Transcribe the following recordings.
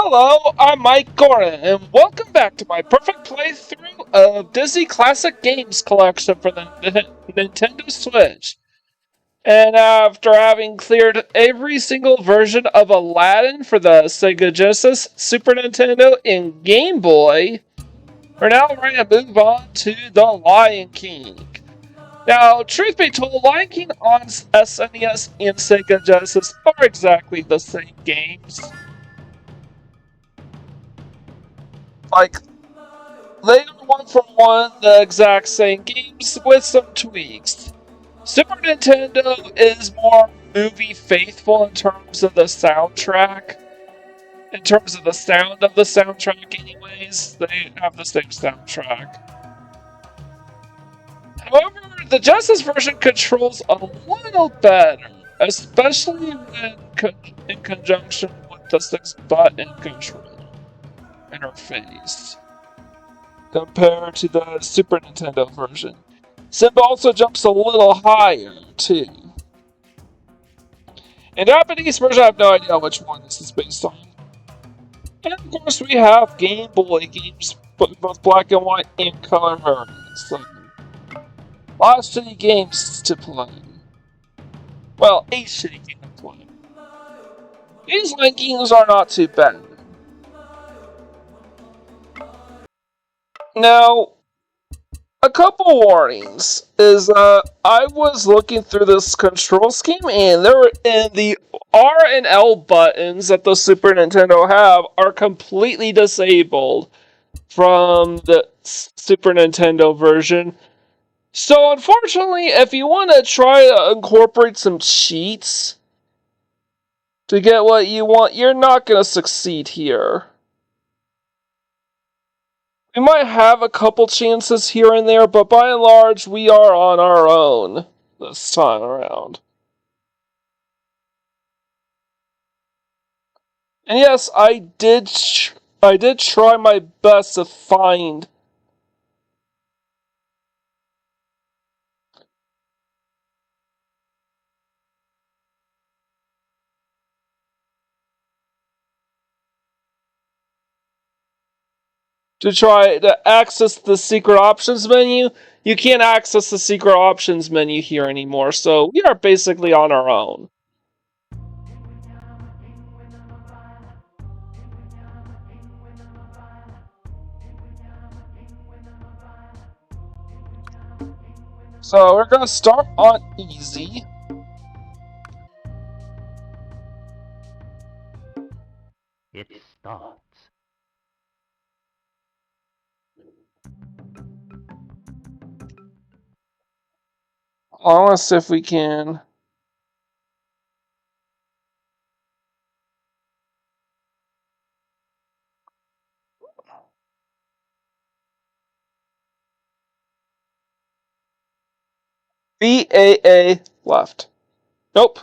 Hello, I'm Mike Gordon, and welcome back to my perfect playthrough of Disney Classic Games Collection for the Nintendo Switch. And after having cleared every single version of Aladdin for the Sega Genesis, Super Nintendo, and Game Boy, we're now ready to move on to The Lion King. Now, truth be told, Lion King on SNES and Sega Genesis are exactly the same games. Like, they are one for one the exact same games with some tweaks. Super Nintendo is more movie faithful in terms of the soundtrack. In terms of the sound of the soundtrack, anyways, they have the same soundtrack. However, the Genesis version controls a little better, especially in conjunction with the 6-button control interface, compared to the Super Nintendo version. Simba also jumps a little higher, too. In Japanese version, I have no idea which one this is based on. And of course, we have Game Boy games, both black and white and color versions. So, lots of shitty games to play. Well, a shitty game to play. These rankings are not too bad. Now, a couple warnings is I was looking through this control scheme, and there were in the R and L buttons that the Super Nintendo have are completely disabled from the Super Nintendo version. So unfortunately, if you want to try to incorporate some cheats to get what you want, you're not going to succeed here. We might have a couple chances here and there, but by and large, we are on our own this time around. And yes, I did try my best to find to try to access the secret options menu. You can't access the secret options menu here anymore, so we are basically on our own. So we're gonna start on easy. It starts. I want to see if we can. BAA left. Nope.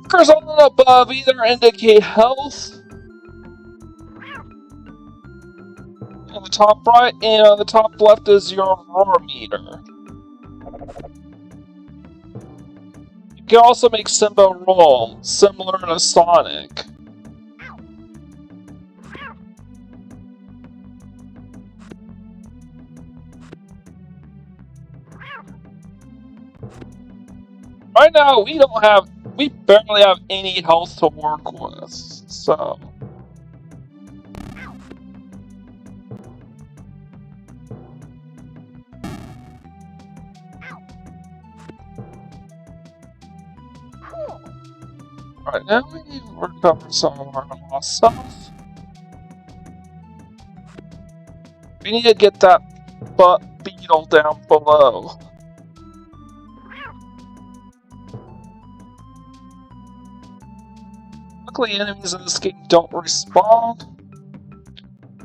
Markers on and above either indicate health on the top right, and on the top left is your roar meter. You can also make Simba roll, similar to Sonic. Right now, we barely have any health to work with, so. Right now, we need to recover some of our lost stuff. We need to get that beetle down below. Luckily, enemies in this game don't respawn.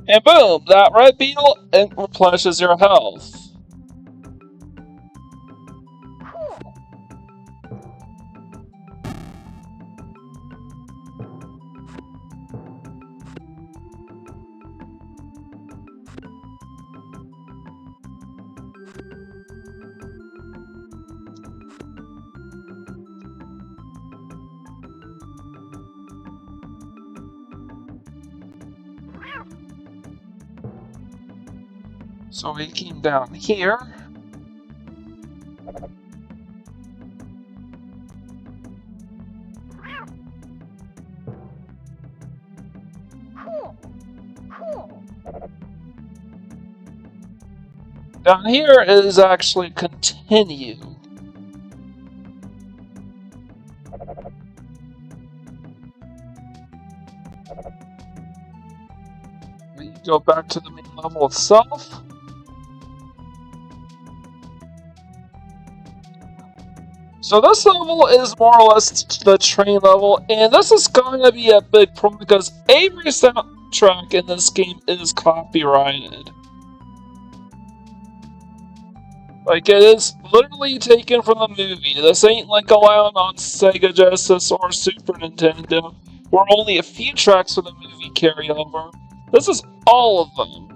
And boom! That red beetle, it replenishes your health. So we came down here. Down here is actually continue. We go back to the main level itself. So this level is more or less the train level, and this is going to be a big problem because every soundtrack in this game is copyrighted. Like, it is literally taken from the movie. This ain't like allowed on Sega Genesis or Super Nintendo, where only a few tracks from the movie carry over. This is all of them.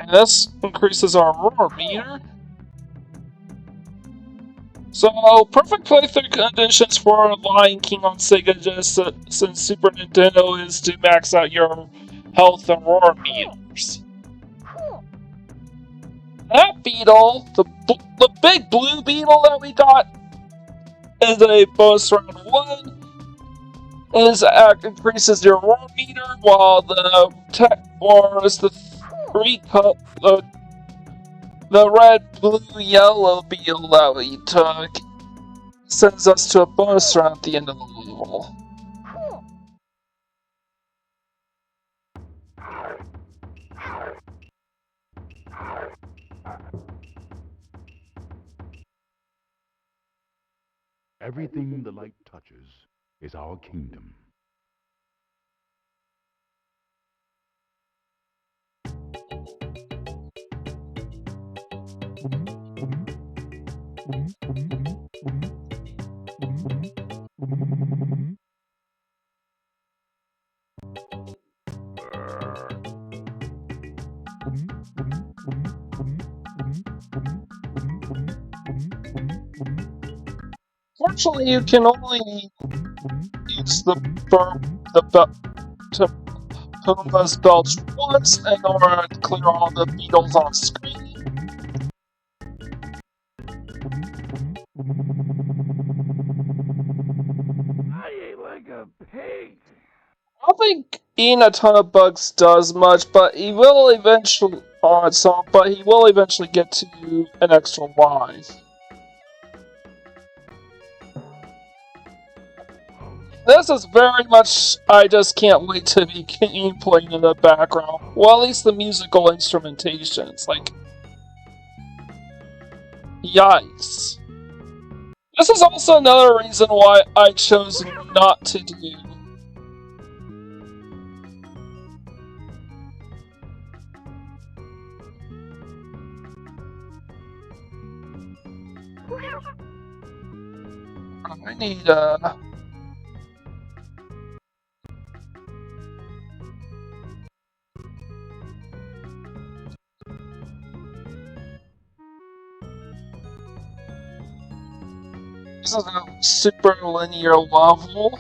And this increases our roar meter. So, perfect playthrough conditions for Lion King on Sega Genesis and Super Nintendo is to max out your health and roar meters. That beetle, the big blue beetle that we got in a bonus round 1, increases your roar meter, while the the red, blue, yellow beetle that we took sends us to a bonus round at the end of the level. Everything the light touches is our kingdom. Fortunately, you can only use the Pumbaa's belch once in order to clear all the beetles on screen. I ate like a pig. I don't think eating a ton of bugs does much, but he will eventually get to an extra life. This is very much, I just can't wait to be playing in the background. Well, at least the musical instrumentation. It's like, yikes. This is also another reason why I chose not to do. I need, this is a super linear level.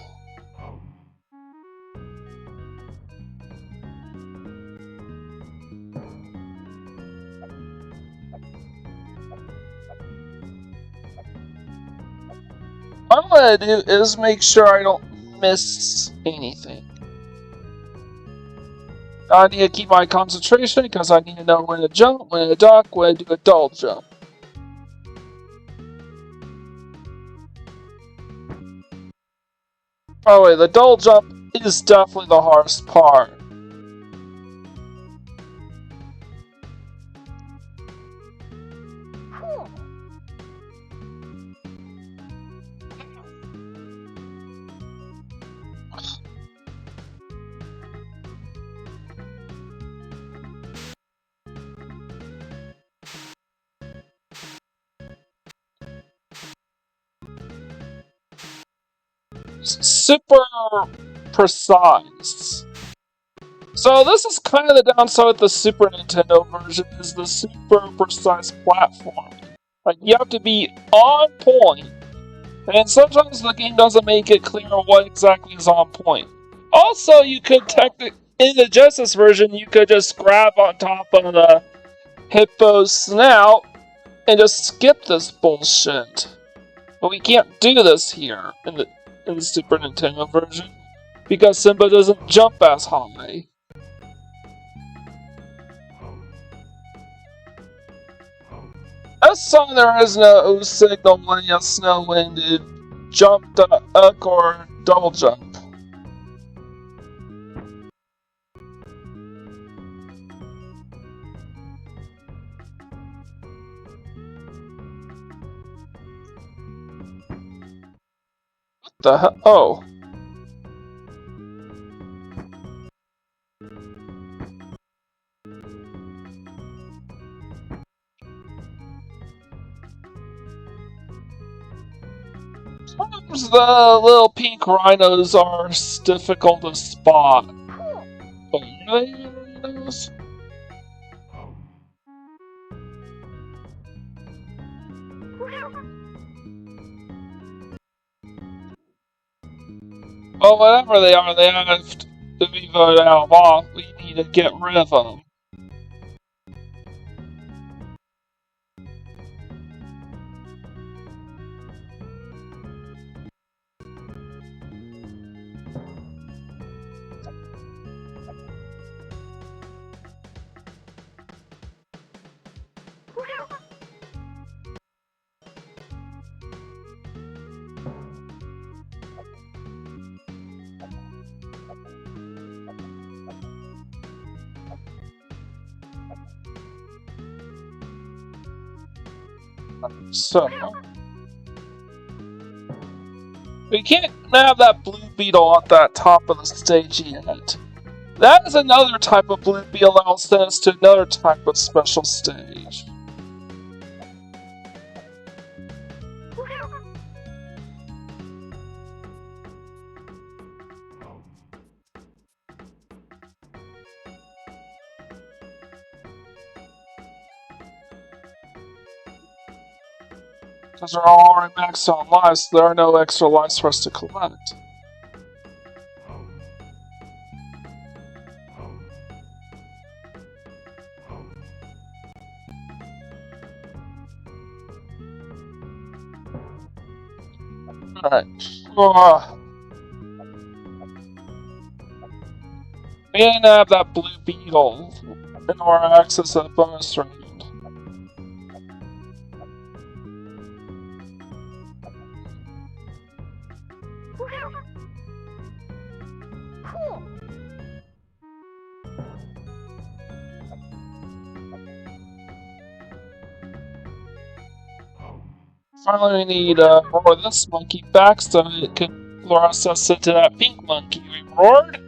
What I'm gonna do is make sure I don't miss anything. I need to keep my concentration because I need to know when to jump, when to duck, when to do a double jump. By the way, the double jump is definitely the hardest part. super precise. So this is kind of the downside with the Super Nintendo version, is the super precise platform. Like, you have to be on point, and sometimes the game doesn't make it clear what exactly is on point. Also, you could in the Genesis version, you could just grab on top of the hippo's snout and just skip this bullshit. But we can't do this here in the Super Nintendo version, because Simba doesn't jump as high. This time there is no signal when a snow-winded jump, duck, or double jump. What the hell? Oh. Sometimes the little pink rhinos are difficult to spot. But are they rhinos? Well, whatever they are, they have to be voted out of. We need to get rid of them. So, we can't have that blue beetle at that top of the stage yet. That is another type of blue beetle that will send us to another type of special stage. Because we're already maxed on lives, so there are no extra lives for us to collect. Alright. We didn't have that blue beetle in order to access that bonus round. Finally, we need roar this monkey back so it can lure us into that pink monkey we roared.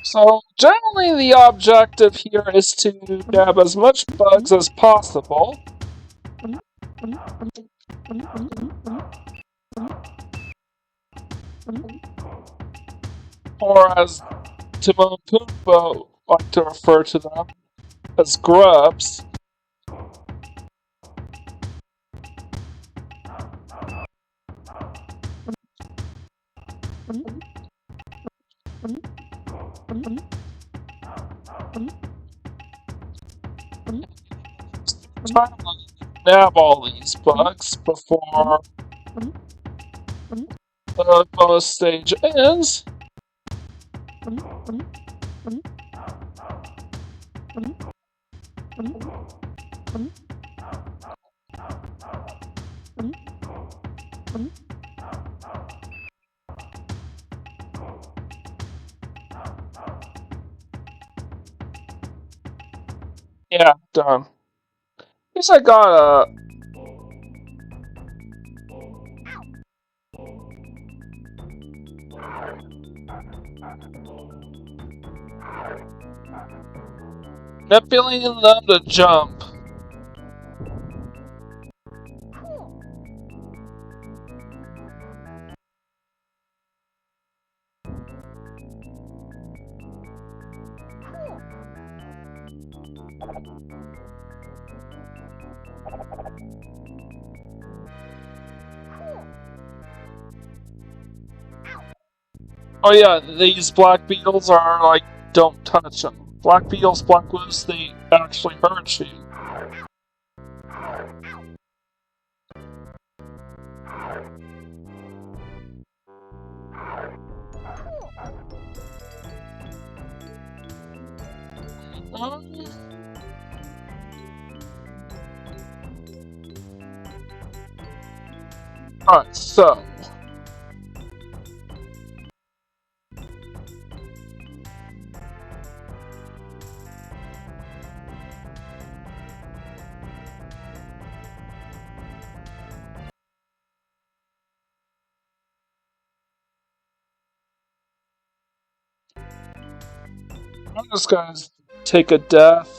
So, generally the objective here is to grab as much bugs as possible. Or as Timon and Pumbaa like to refer to them, as grubs. Try to nab all these bugs before the bonus stage ends. Yeah, done. guess I got a... manipulating them to jump. Oh yeah, these black beetles are like, don't touch them. Black beetles, black widows, they actually hurt you. Alright, so... I'm just gonna take a death.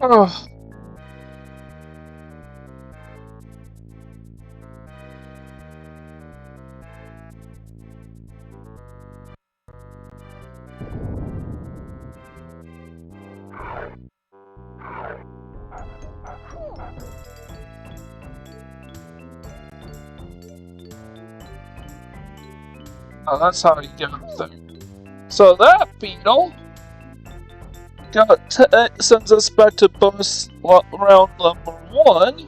Oh. Oh, that's how you get up there. So that beetle sends us back to bonus round number 1.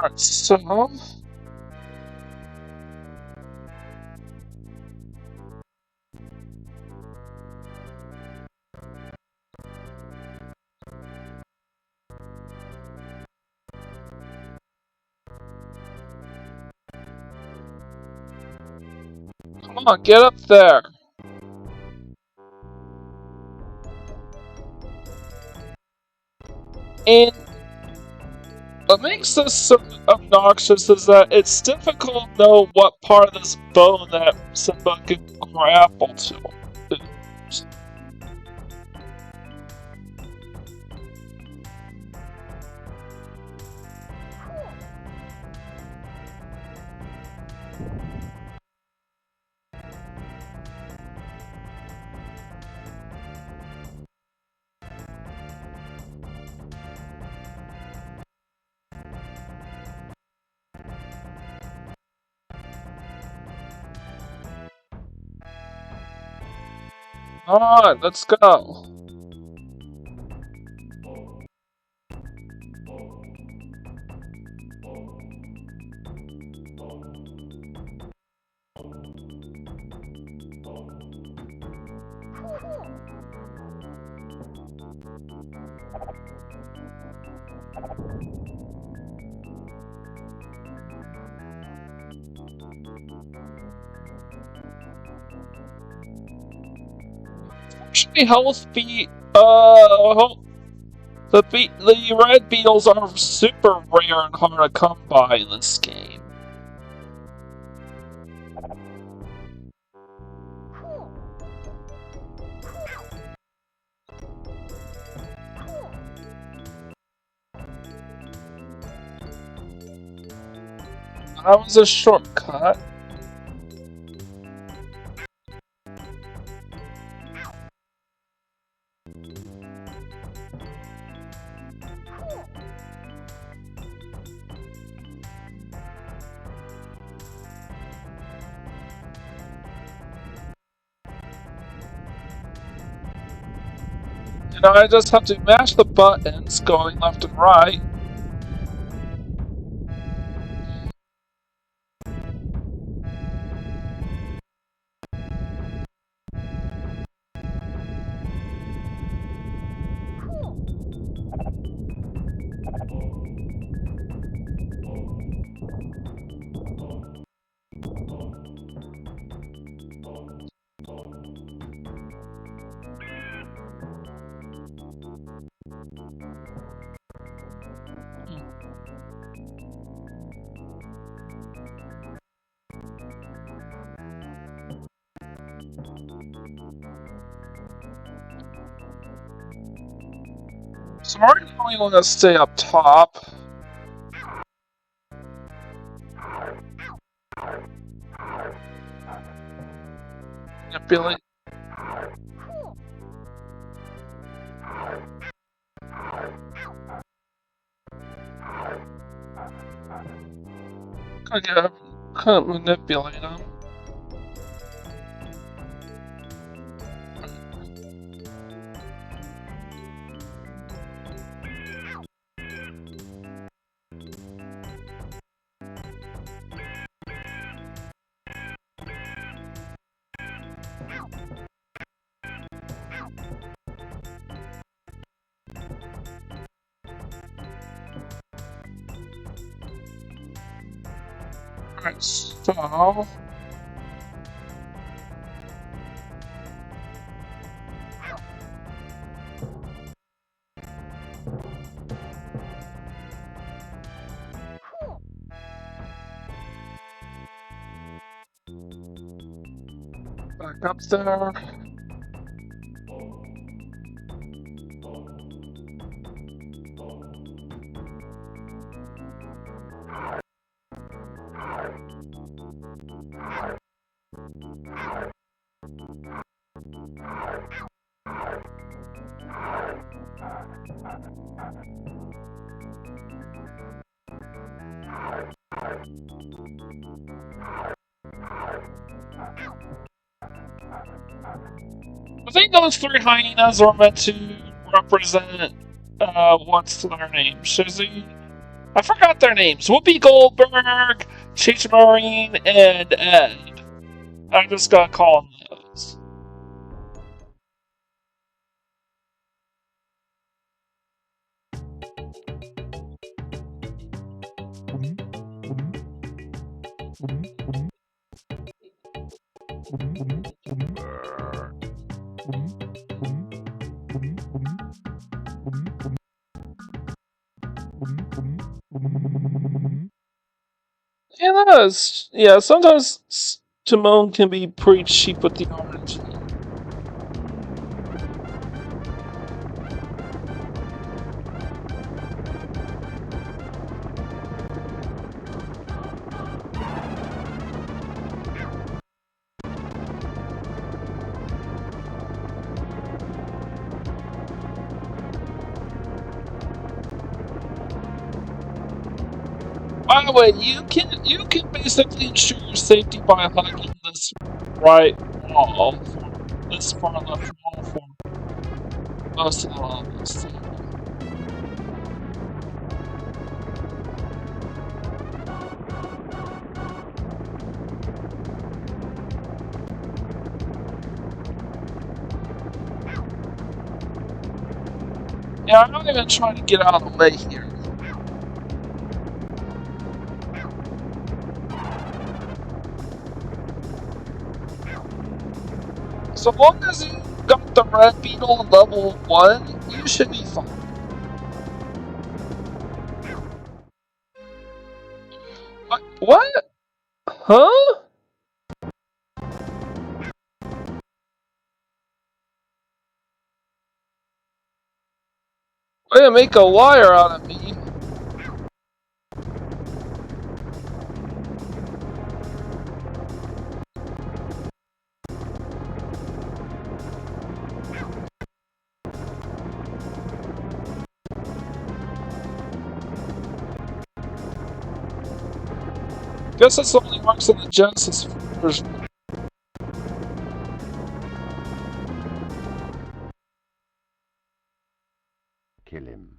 Alright, so... come on, get up there! And what makes this so obnoxious is that it's difficult to know what part of this bone that Simba can grapple to. Alright, let's go. the health beat. The red beetles are super rare and hard to come by in this game. That was a shortcut. And I just have to mash the buttons going left and right. So right now we want to stay up top. Manipulate. Can't manipulate them. Alright, so... back up there. I think those three hyenas are meant to represent, what's their name? Shizzy? I forgot their names. Whoopi Goldberg, Cheech Marine, and Ed. I just gotta call them those. Yeah, that is. Yeah, sometimes Timon can be pretty cheap with the orange. By the way, you can basically ensure your safety by hugging this right wall, this far left wall for most of the levels. Yeah, I'm not even trying to get out of the way here. So long as you got with the red beetle level 1, you should be fine. What? Huh? Way to make a liar out of me. Guess this only works in the Genesis version. Kill him.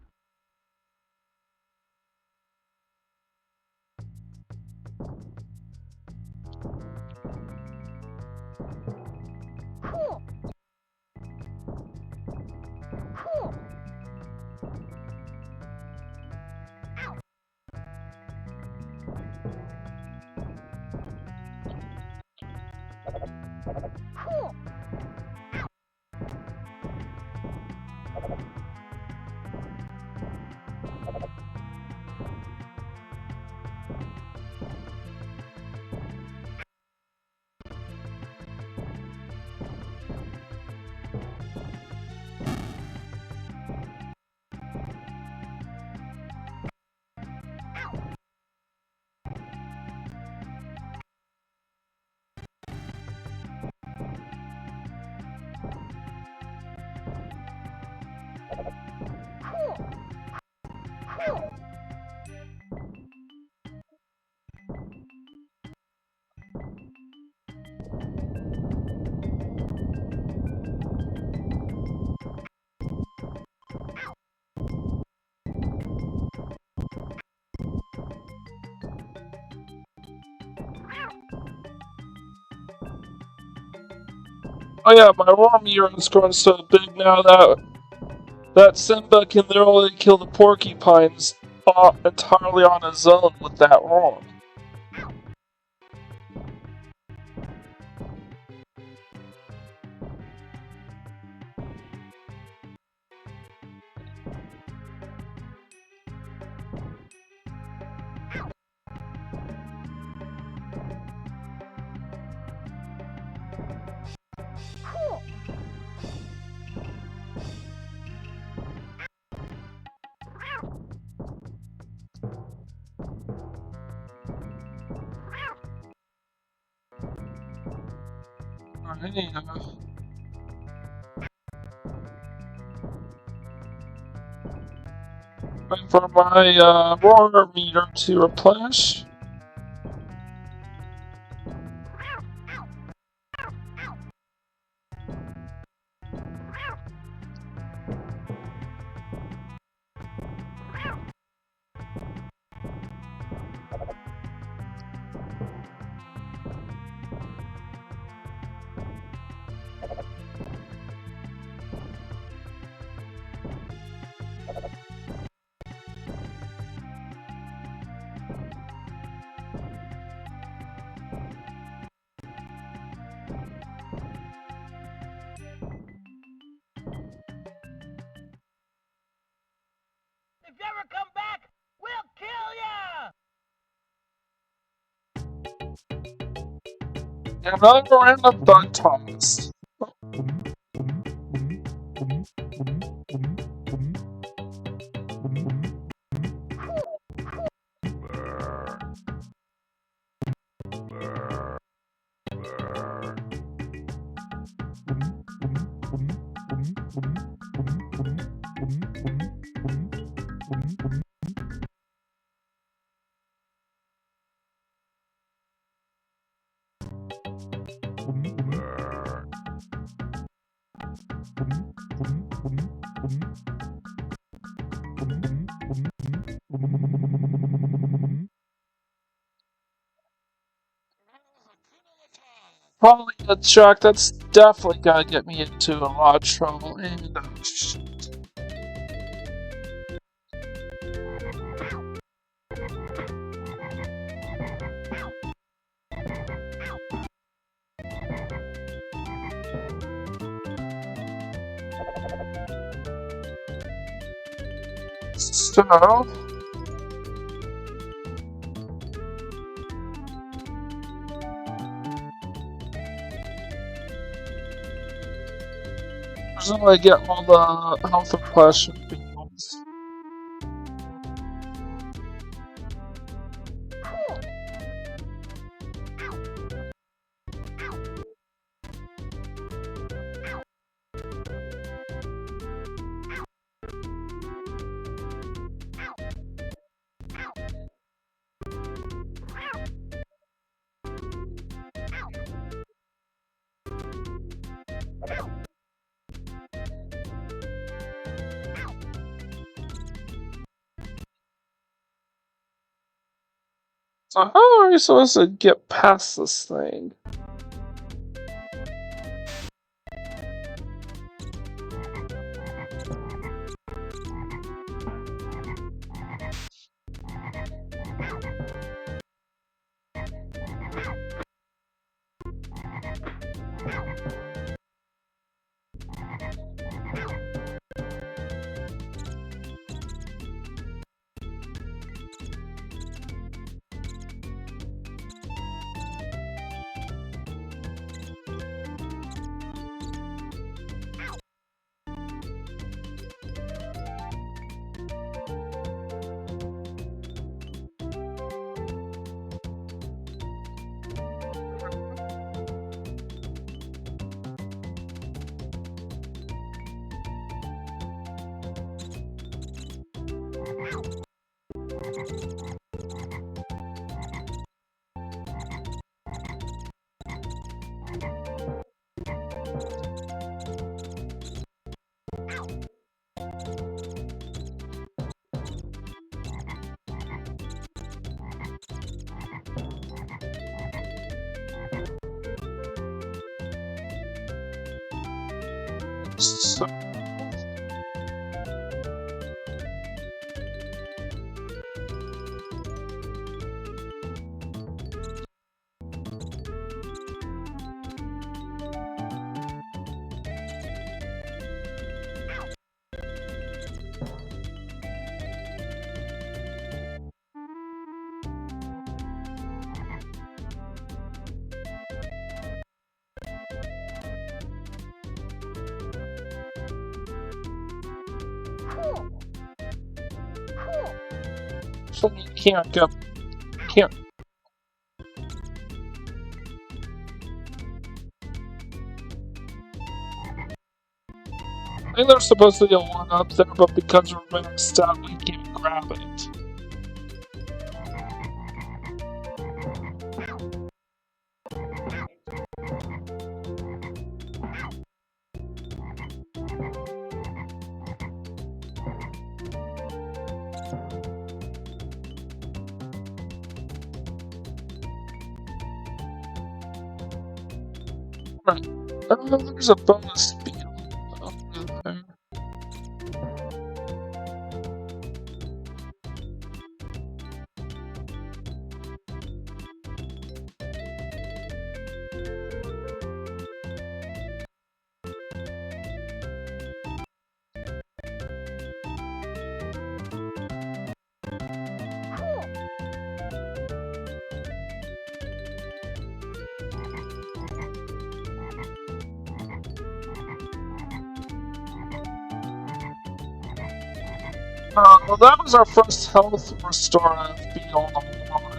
Oh yeah, my roar meter is growing so big now that Simba can literally kill the porcupines entirely on his own with that roar. Anyhow. Wait for my roar meter to replenish. If you ever come back, we'll kill ya! Another random bug toss. Probably a track that's definitely gonna get me into a lot of trouble. And So, presumably I get all the health and flesh beans. So how are you supposed to get past this thing? So, so you can't go. Can't. I think there's supposed to be a one up there, but because we're maxed out, we can't grab it. Right. There's a bonus speed over there. Well, that was our first health restorative beyond the water.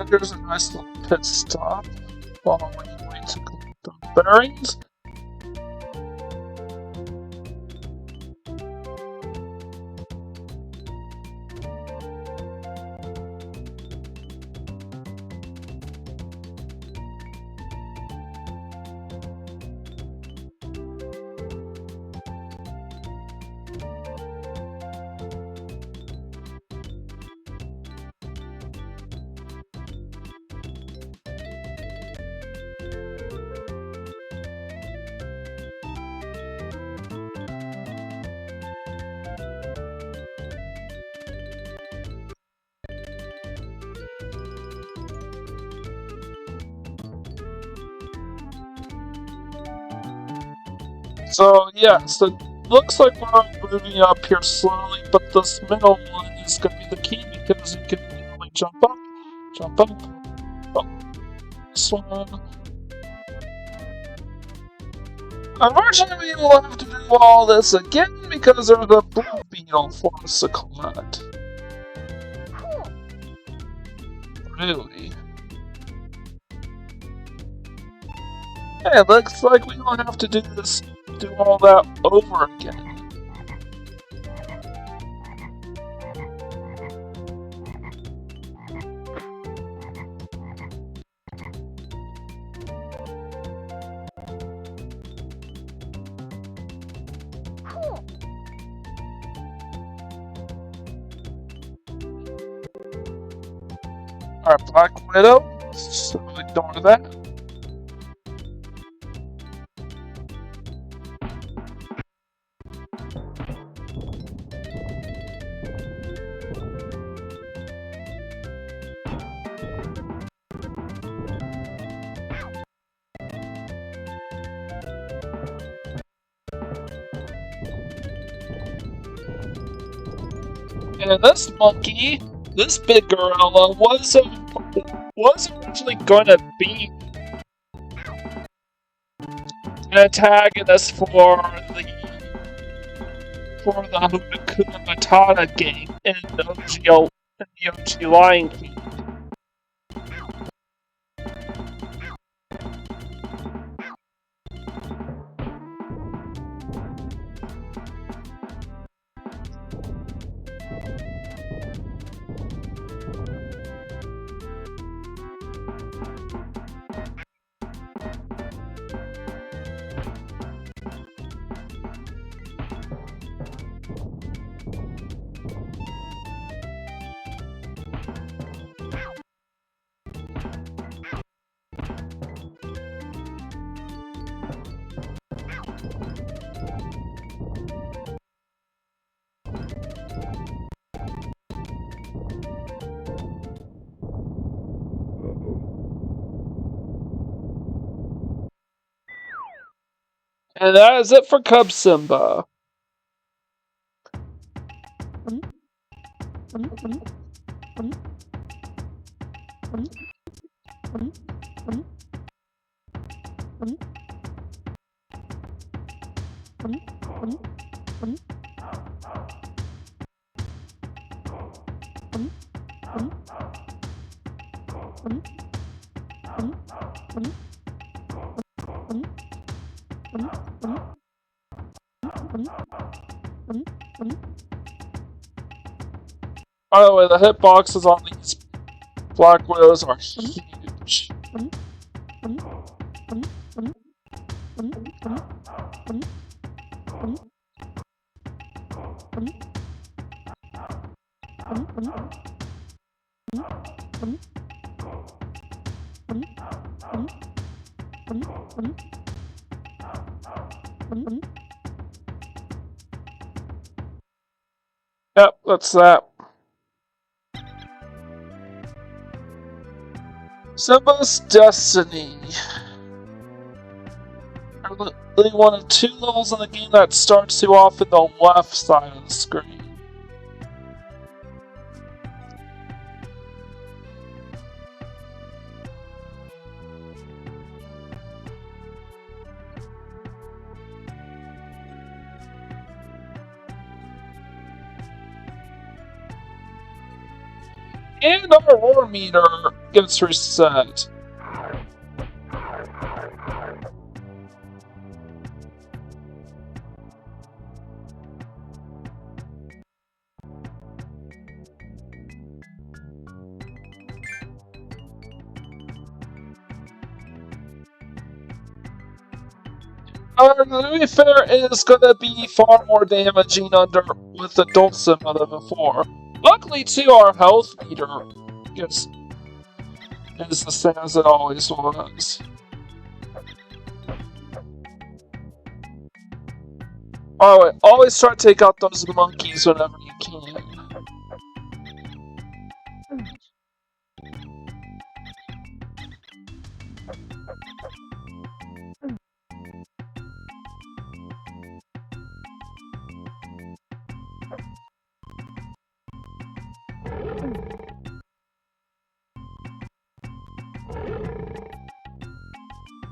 There's a nice little pit stop while we wait to collect the bearings. So yes, it looks like we're moving up here slowly, but this middle one is going to be the key because you can really jump up, oh, this one. Unfortunately, we'll have to do all this again because there's a blue beetle for us to collect. Really? Hey, it looks like we don't have to do all that over again. Alright, Black Widow, so ignore that. And this monkey, this big gorilla, was originally going to be an antagonist for the Hakuna Matata game in the OG Lion King. And that is it for Cub Simba. By the way, the hitboxes on these Black Widows are huge. Yep, that's that. Simba's Destiny. Only one of 2 levels in the game that starts you off in the left side of the screen. And our war meter gets reset. To be fair, it is going to be far more damaging with adult Simba than before. Luckily, too, our health meter is the same as it always was. Alright, always try to take out those monkeys whenever you can.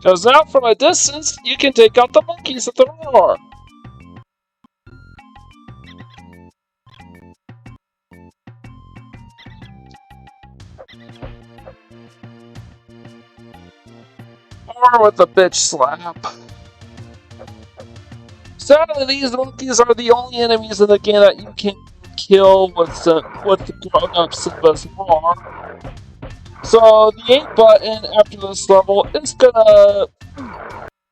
Because now from a distance, you can take out the monkeys at the roar. Or with a bitch slap. Sadly, these monkeys are the only enemies in the game that you can kill with the grown-ups in this roar. So the A button after this level is gonna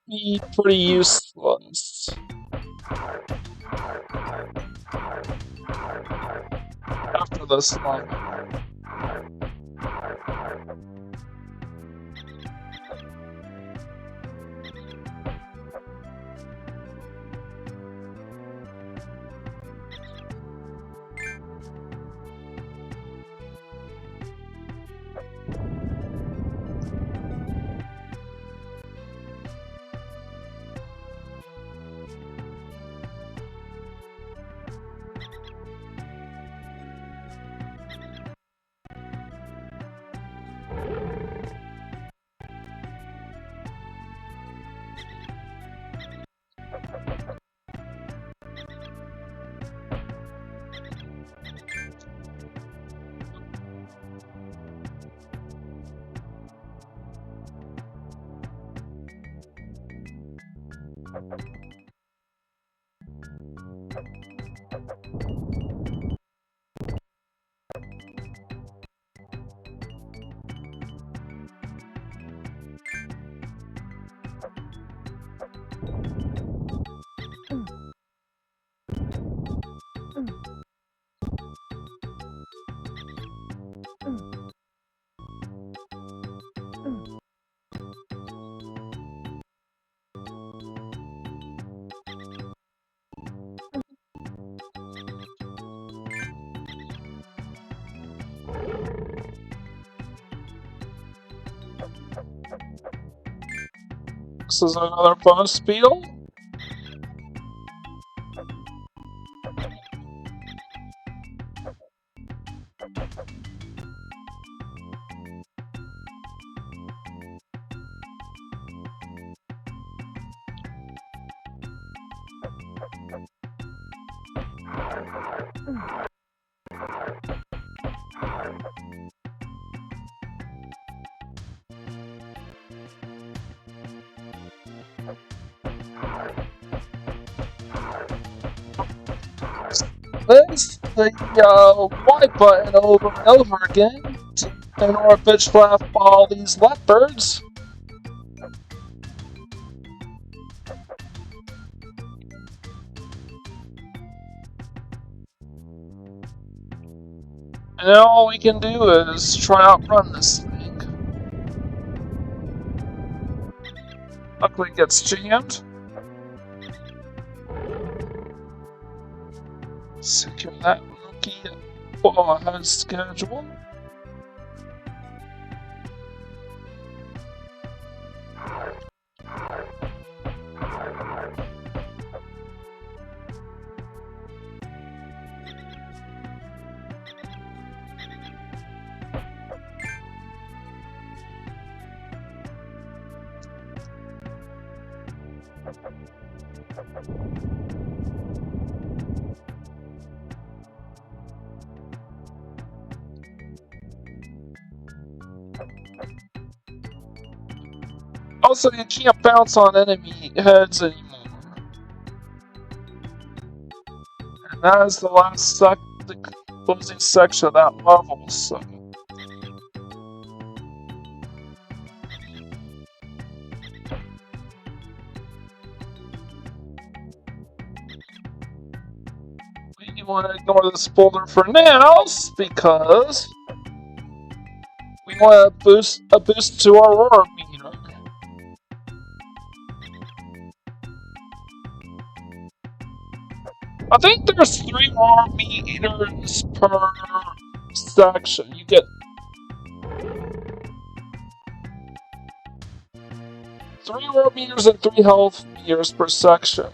be pretty useless. After this level. This is another bonus beetle. This the Y button over and over again in order to bitch slap all these leopards. And now all we can do is try to outrun this thing. Luckily it gets jammed. Secure that monkey ahead of schedule. Also, you can't bounce on enemy heads anymore. And that is the last the closing section of that level, so. We want to ignore this boulder for now, because we want a boost to our roar meter. I think there's 3 roar meters per section. You get 3 roar meters and 3 health meters per section.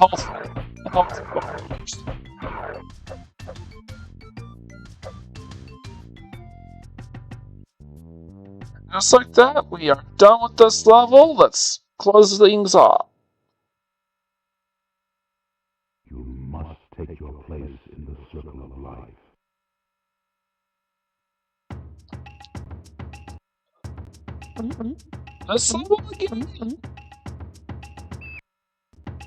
health bars. Just like that, we are done with this level. Let's close things off. You must take your place in the circle of life. This level again?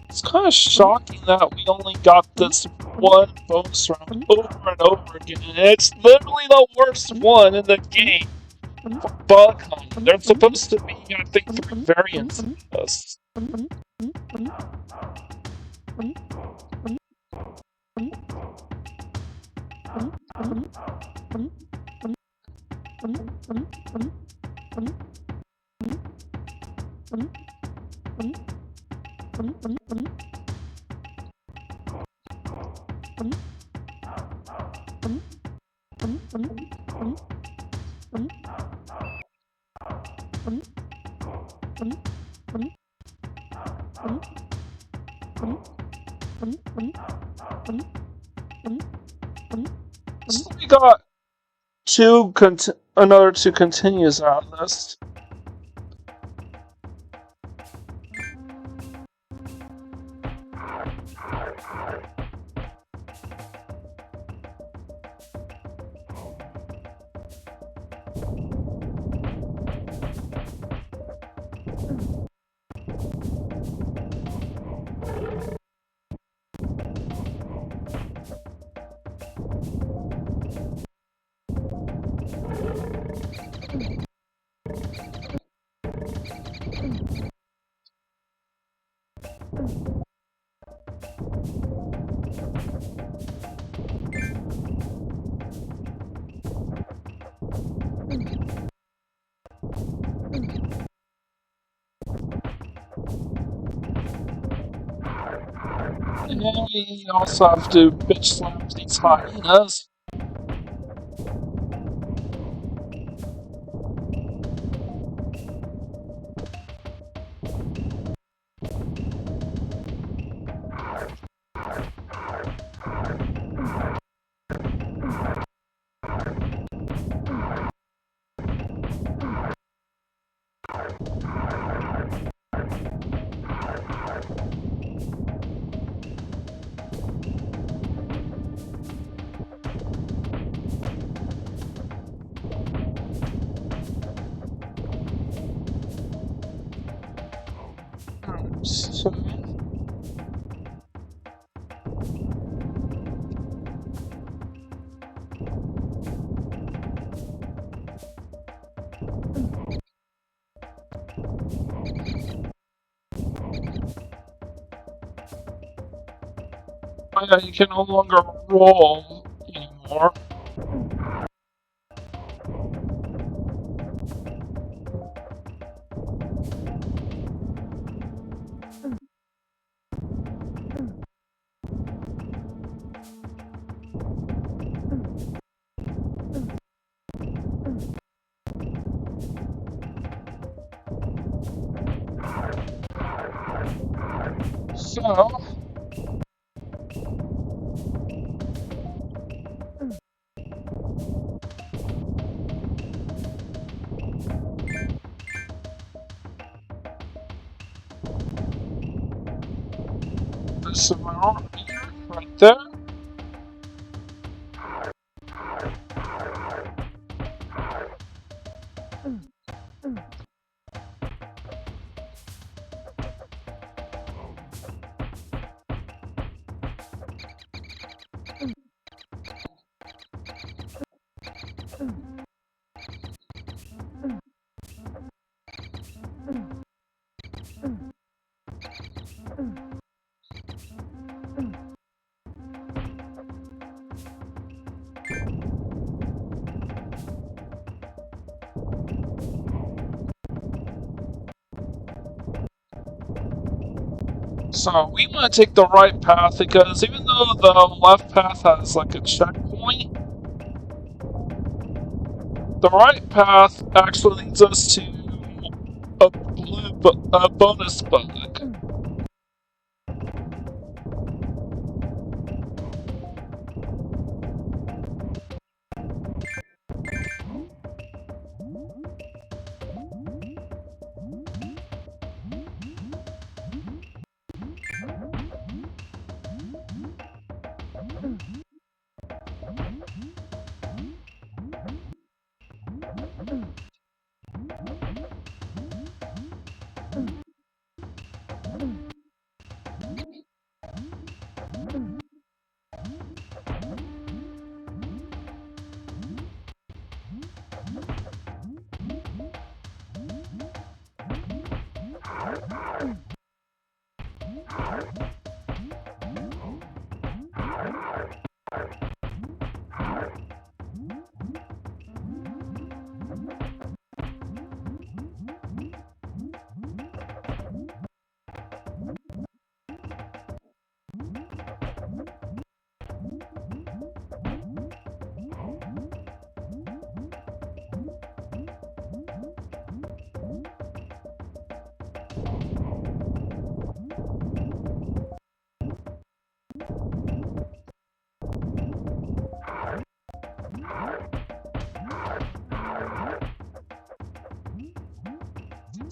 It's kind of shocking that we only got this one bonus round over and over again. It's literally the worst one in the game for bug hunting. There's supposed to be, I think, 3 variants of this. So we got another 2 continues out of this. And then we also have to bitch slap these hyenas. So, oh yeah, you can no longer roll anymore. So, this amount here, right there. So we want to take the right path because even though the left path has like a checkpoint, the right path actually leads us to a bonus bug.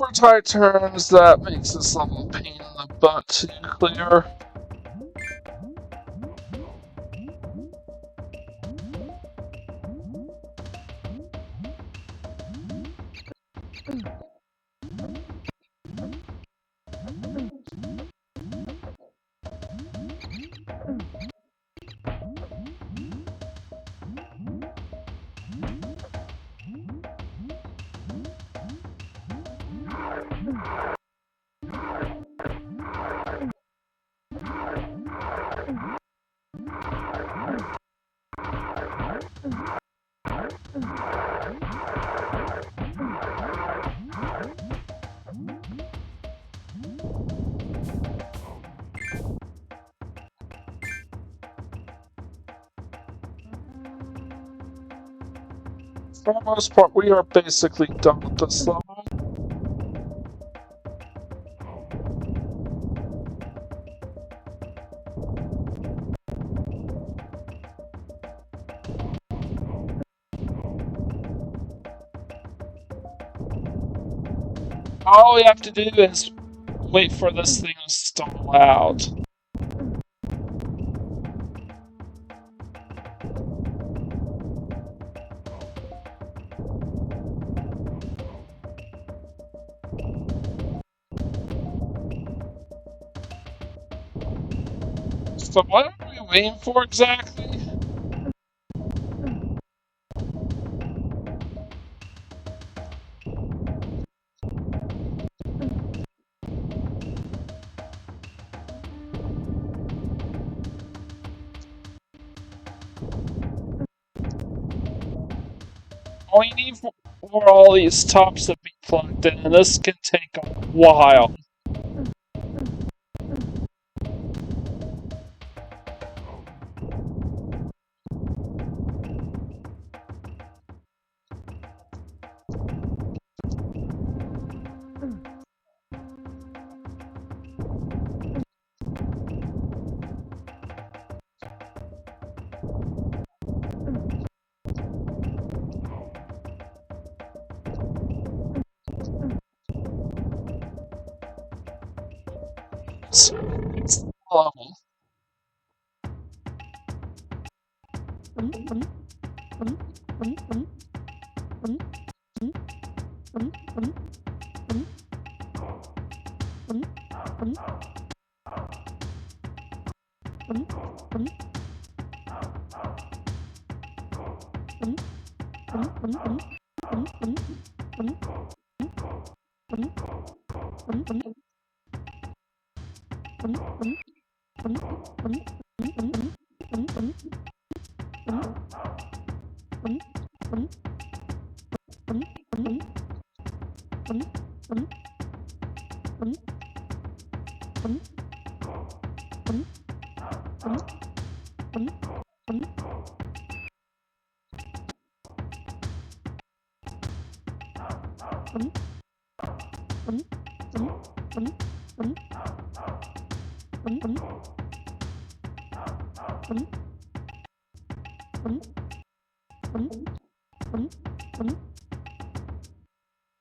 super tight turns that makes this level a pain in the butt to clear. For the most part, we are basically done with this level. All we have to do is wait for this thing to stall out. So what are we waiting for exactly? All we need for all these tops to be plugged in, and this can take a while. It's the level.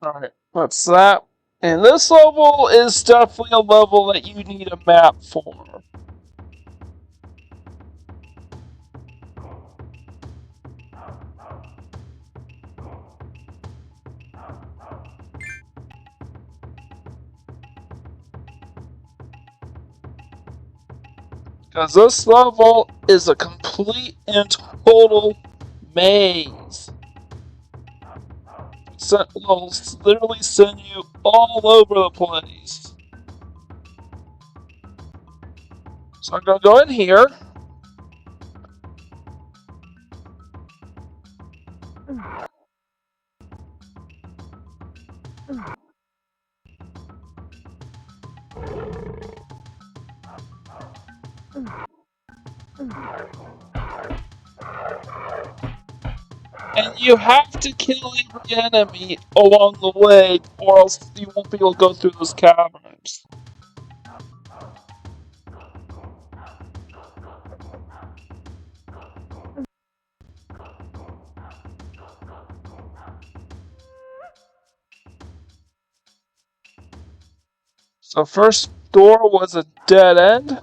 Alright, that's that. And this level is definitely a level that you need a map for. Because this level is a complete and total maze. Will literally send you all over the place. So I'm going to go in here. And you have to kill every enemy along the way, or else you won't be able to go through those caverns. So first door was a dead end.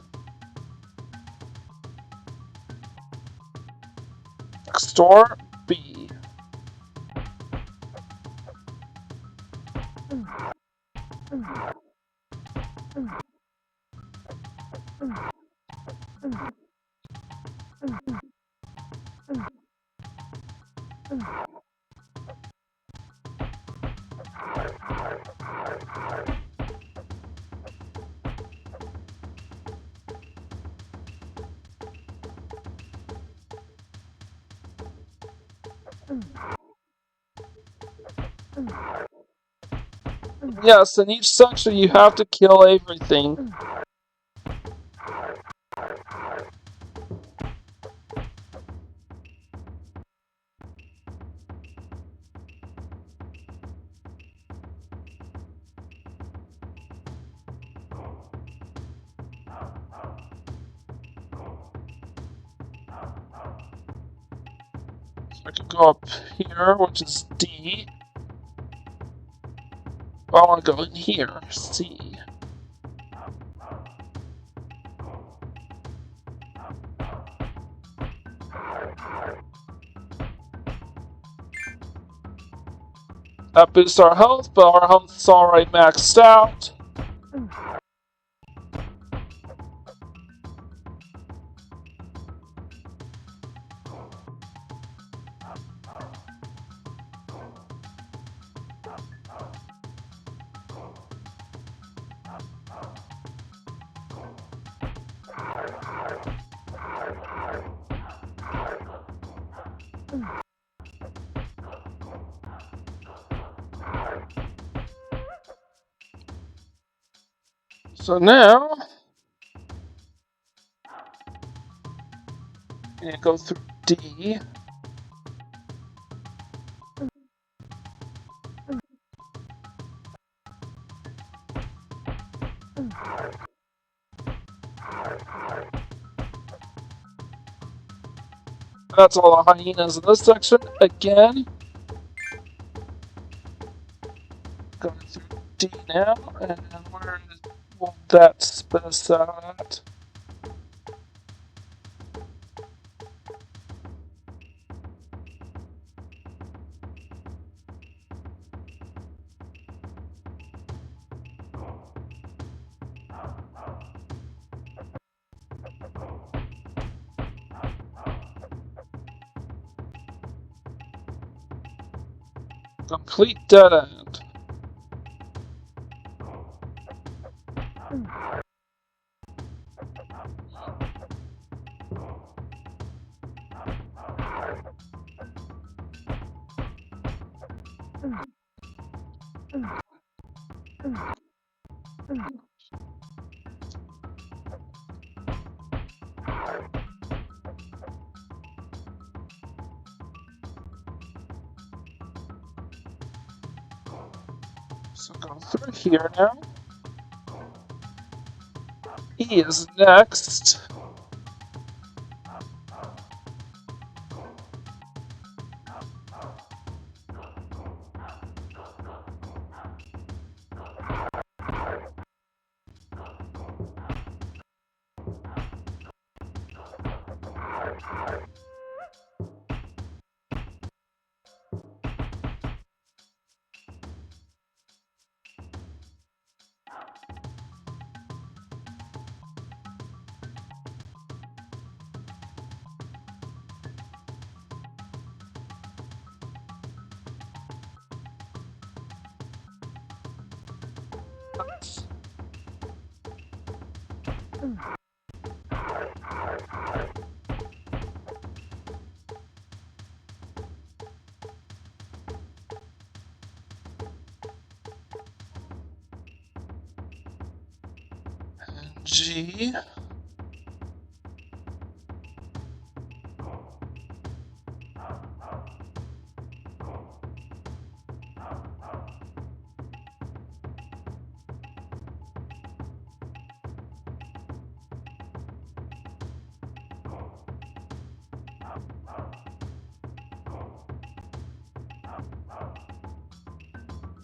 Next door, B. Yes, in each section you have to kill everything. I could go up here, which is D. I want to go in here, C. That boosts our health, but our health is already maxed out. So now, you go through D. That's all the hyenas in this section. Again, going through D now, and where will that spit us out at? Complete dead end. So go through here now. E is next. G.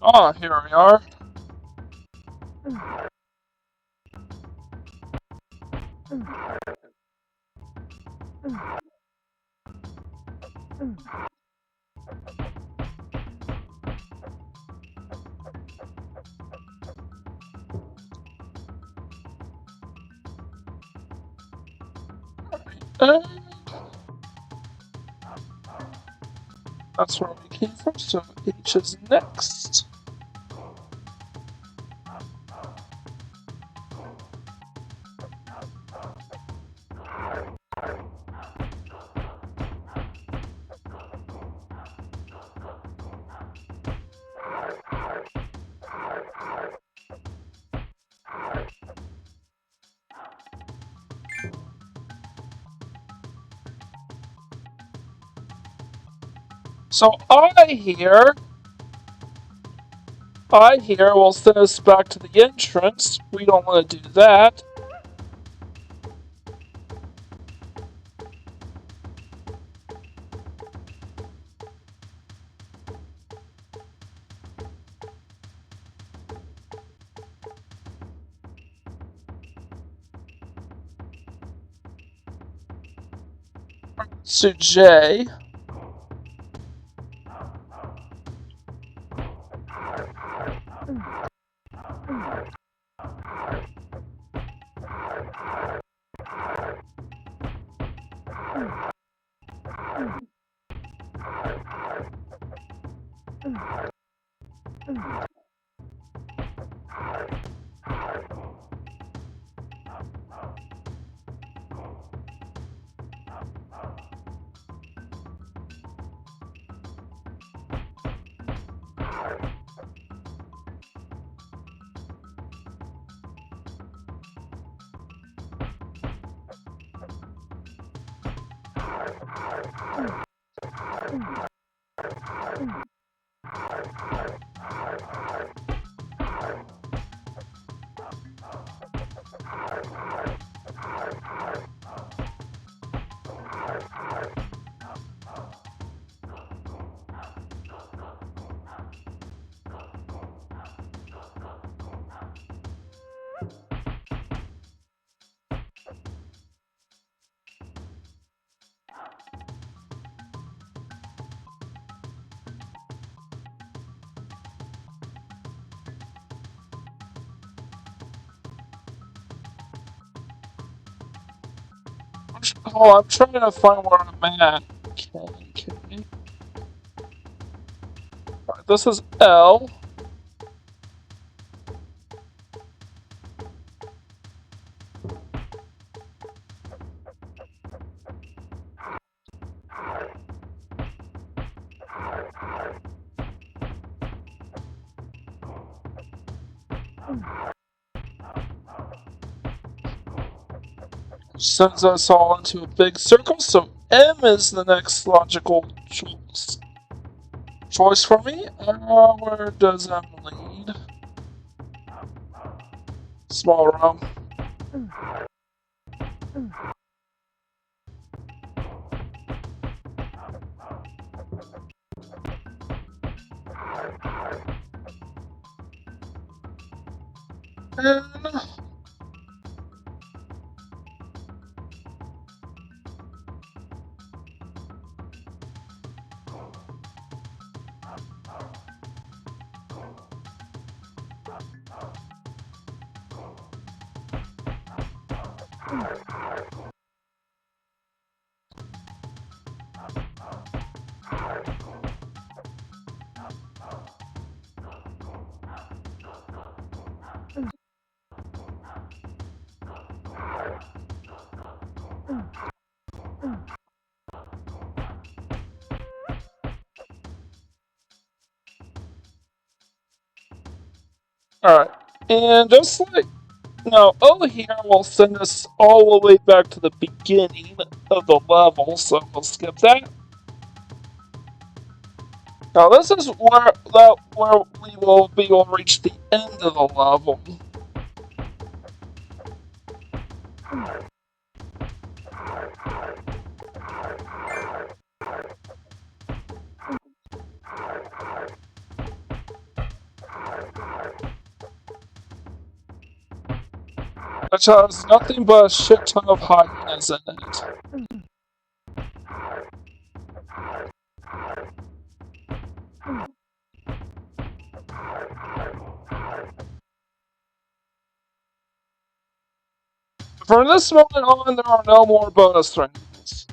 Ah, here we are. And that's where we came from, so H is next. So I here will send us back to the entrance. We don't want to do that. So J. Oh, I'm trying to find where I'm at. Okay. Alright, this is L. Sends us all into a big circle, so M is the next logical choice for me. Where does M lead? Small room. And alright. And just like now, O here will send us all the way back to the beginning of the level, so we'll skip that. Now this is where we will be able to reach the end of the level. Which has nothing but a shit ton of hyenas in it. From this moment on, there are no more bonus rounds.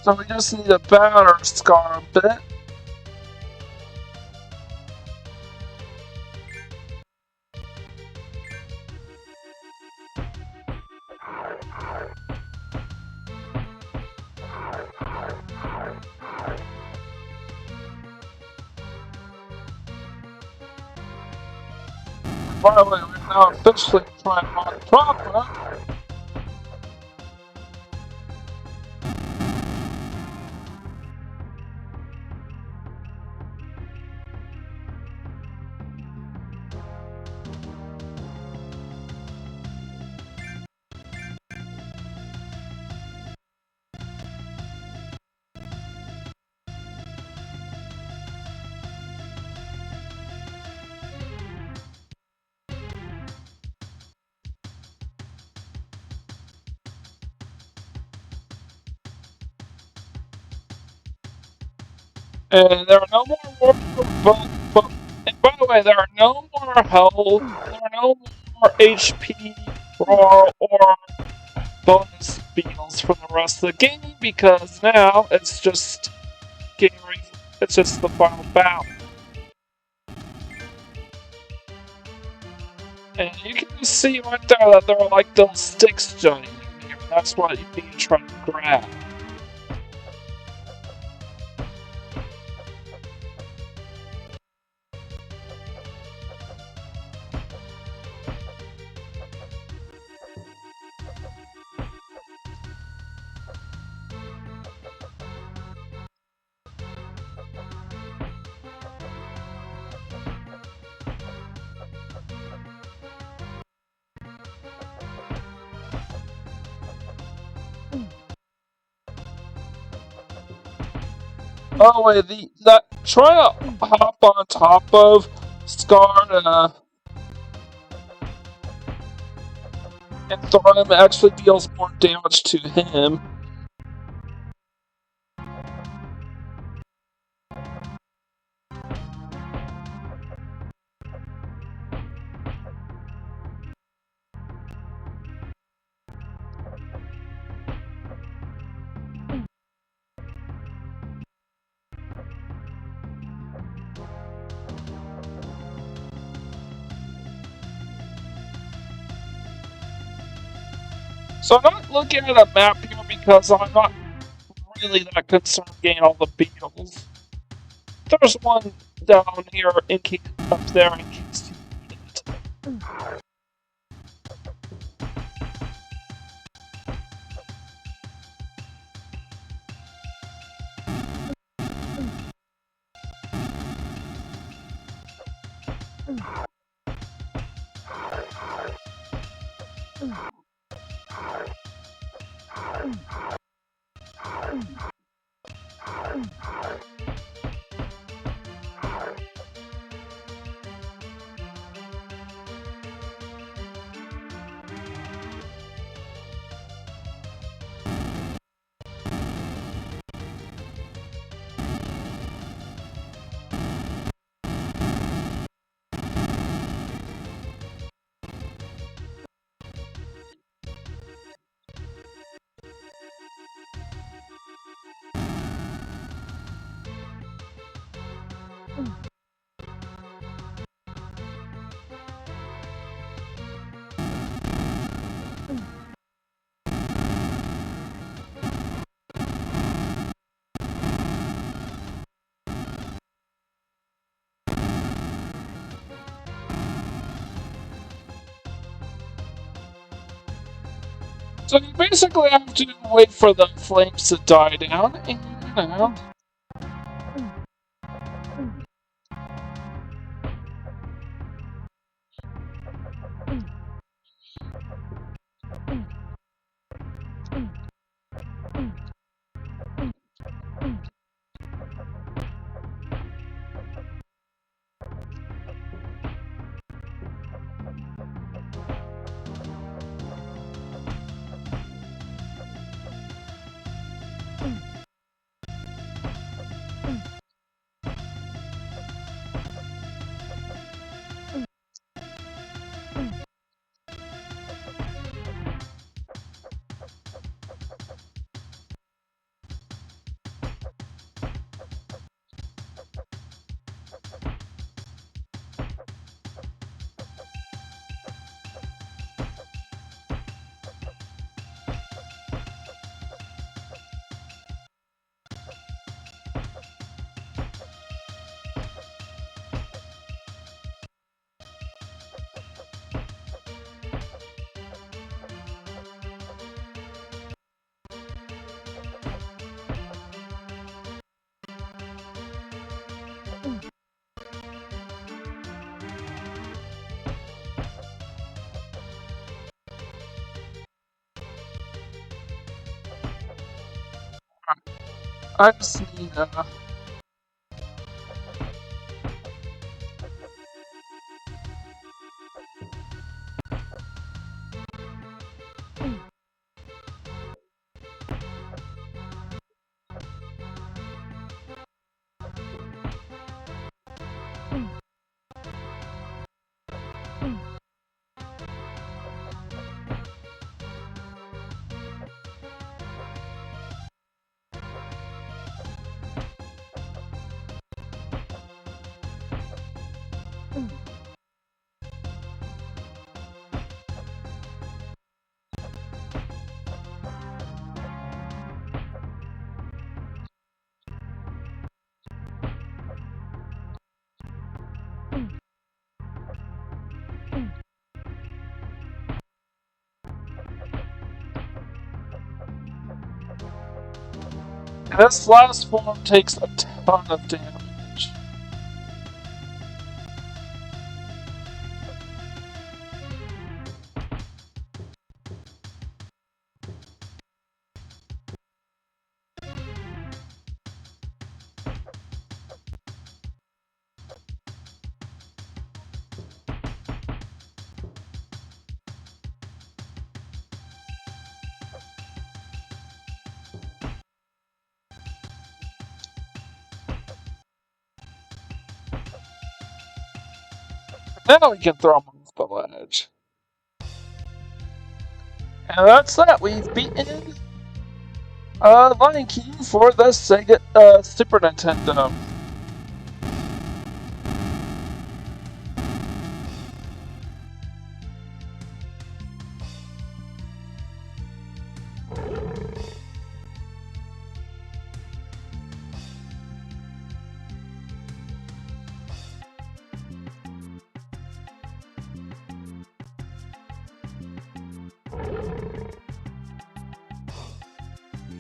So we just need to batter Scar a bit. By the way, we've now officially tried on proper. And there are no more and by the way, there are no more health, there are no more HP or bonus beetles for the rest of the game because now it's just it's just the final battle. And you can just see right there that there are like those sticks jutting in here. That's what you need to try to grab. Oh wait, try to hop on top of Scar and throw him actually deals more damage to him. So I'm not looking at a map here because I'm not really that concerned getting all the beetles. There's one down here up there in case you need it. So you basically have to wait for the flames to die down, and you know. I just need this last form takes a ton of damage. Now we can throw him off the ledge. And that's that. We've beaten Lion King for the Sega Super Nintendo.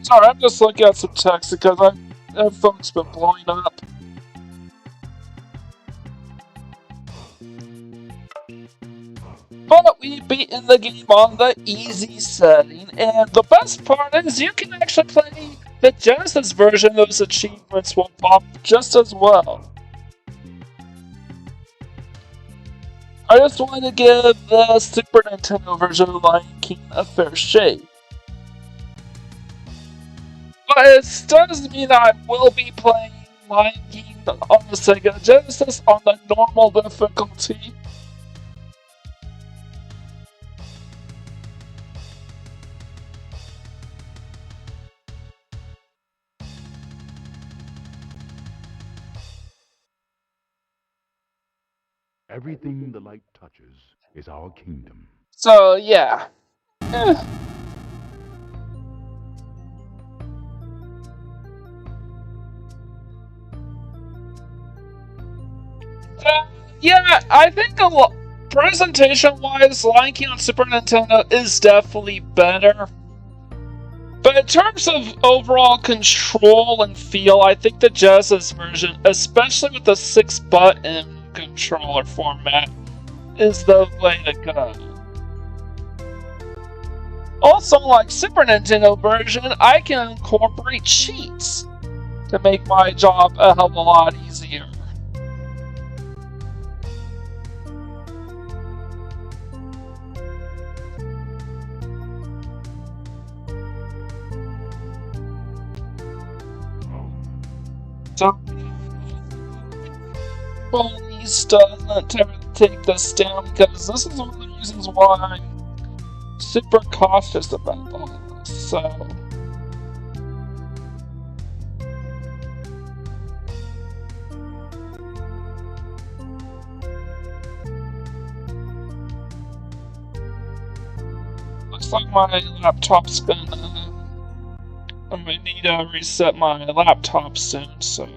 Sorry, I'm just looking at some text because that phone's been blowing up. But we've beaten the game on the easy setting, and the best part is you can actually play the Genesis version. Those achievements will pop just as well. I just wanted to give the Super Nintendo version of Lion King a fair shake. But it does mean I will be playing Lion King on the Sega Genesis on the normal difficulty. Everything the light touches is our kingdom. So, yeah. Yeah, I think presentation-wise, Lion King on Super Nintendo is definitely better. But in terms of overall control and feel, I think the Genesis version, especially with the 6-button controller format, is the way to go. Also, like Super Nintendo version, I can incorporate cheats to make my job a hell of a lot easier. So, police doesn't take this down because this is one of the reasons why I'm super cautious about all of this. So, looks like my laptop's gonna. I'm gonna need to reset my laptop soon, so.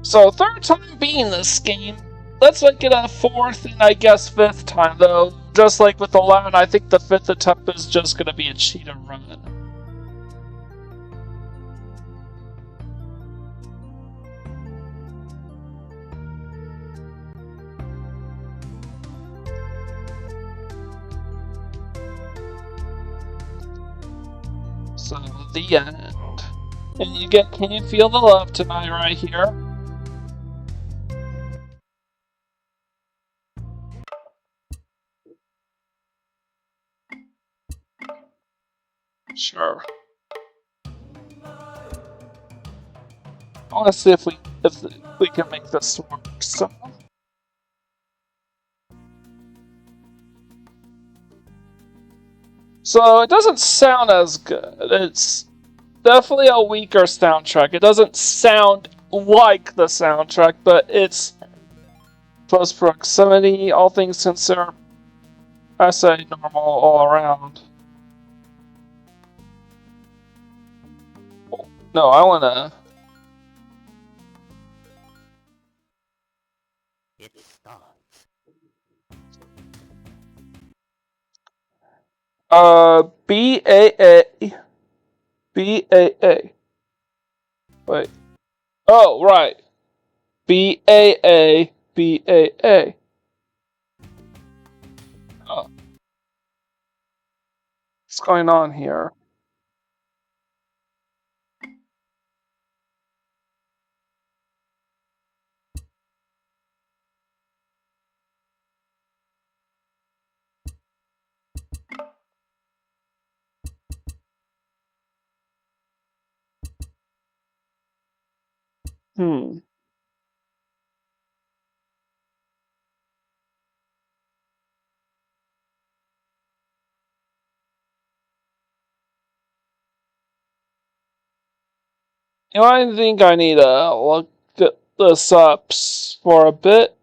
So, third time beating this game. Let's make it a fourth and I guess fifth time, though. Just like with 11, I think the fifth attempt is just gonna be a cheetah run. So, the end. And can you feel the love tonight right here? Sure. I want to see if we can make this work. So it doesn't sound as good. It's definitely a weaker soundtrack. It doesn't sound like the soundtrack, but it's close proximity, all things considered. I say normal all around. No, I wanna. It starts. BAA. BAA. Wait. Oh, right. BAA. BAA. Oh. What's going on here? The I think I need to look this up for a bit.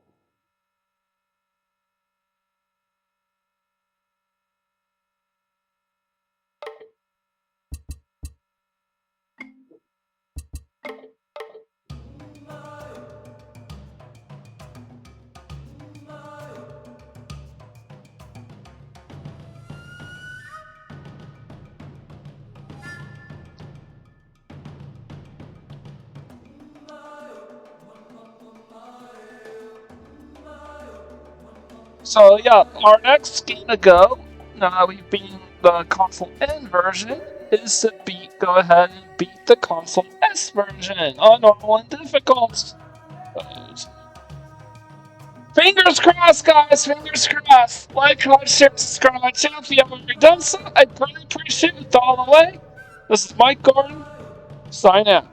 So yeah, our next game to go, now that we've beaten the console N version, is to go ahead and beat the console S version on normal and difficult. Fingers crossed, guys, fingers crossed. Like, comment, share, subscribe my channel if you haven't already done so. I'd greatly appreciate it all the way. This is Mike Gordon, sign out.